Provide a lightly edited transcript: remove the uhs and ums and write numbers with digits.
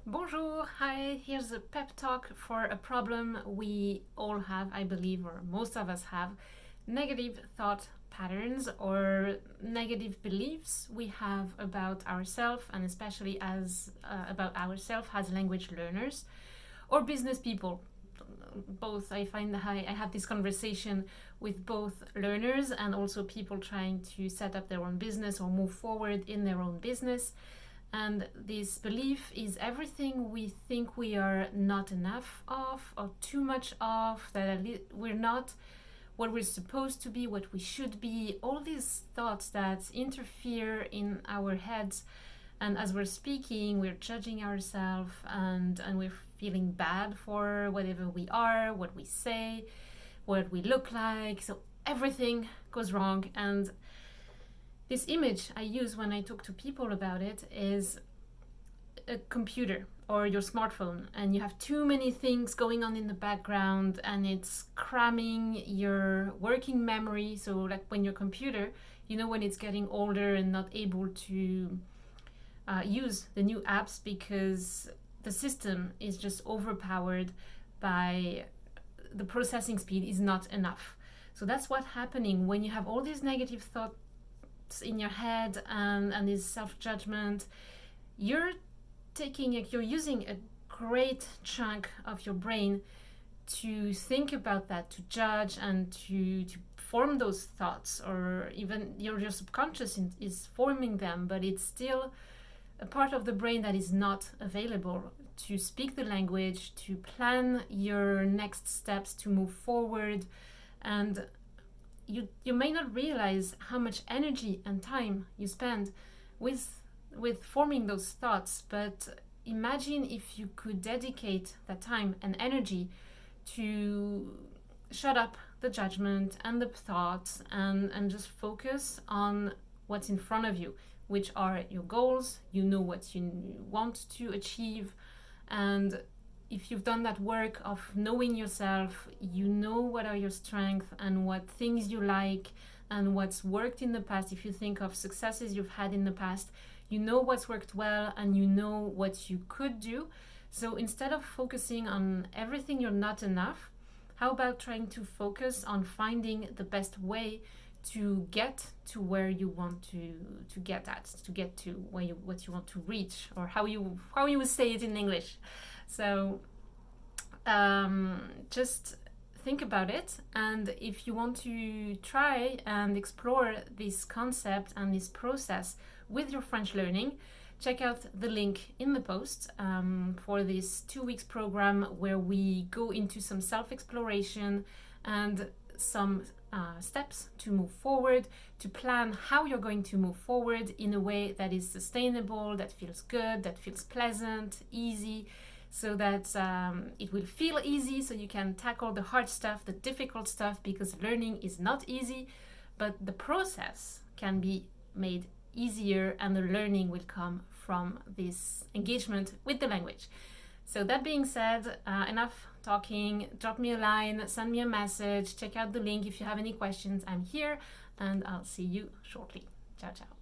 Bonjour, hi, here's a pep talk for a problem we all have, I believe, or most of us have. Negative thought patterns or negative beliefs we have about ourselves, and especially about ourselves as language learners or business people. Both. I find that I have this conversation with both learners and also people trying to set up their own business or move forward in their own business. And this belief is everything we think we are not enough of or too much of, that we're not what we're supposed to be, what we should be, all these thoughts that interfere in our heads. And as we're speaking, we're judging ourselves and we're feeling bad for whatever we are, what we say, what we look like. So everything goes wrong. And this image I use when I talk to people about it is a computer or your smartphone, and you have too many things going on in the background and it's cramming your working memory. So like when your computer, when it's getting older and not able to use the new apps because the system is just overpowered by the processing speed is not enough. So that's what's happening when you have all these negative thoughts in your head and this self-judgment. You're using a great chunk of your brain to think about that, to judge and to form those thoughts, or even your subconscious is forming them, but it's still a part of the brain that is not available to speak the language, to plan your next steps, to move forward. And you may not realize how much energy and time you spend with forming those thoughts, but imagine if you could dedicate that time and energy to shut up the judgment and the thoughts and just focus on what's in front of you, which are your goals. You know what you want to achieve, and if you've done that work of knowing yourself, you know what are your strengths and what things you like and what's worked in the past. If you think of successes you've had in the past, you know what's worked well and you know what you could do. So instead of focusing on everything you're not enough, how about trying to focus on finding the best way to get to where you want to get at, to get to what you want to reach, or how you would say it in English. So just think about it, and if you want to try and explore this concept and this process with your French learning, check out the link in the post for this 2 weeks program where we go into some self-exploration and some steps to move forward, to plan how you're going to move forward in a way that is sustainable, that feels good, that feels pleasant, easy, so that it will feel easy so you can tackle the hard stuff, the difficult stuff, because learning is not easy, but the process can be made easier and the learning will come from this engagement with the language. So that being said, enough talking. Drop me a line, send me a message, check out the link if you have any questions. I'm here and I'll see you shortly. Ciao, ciao.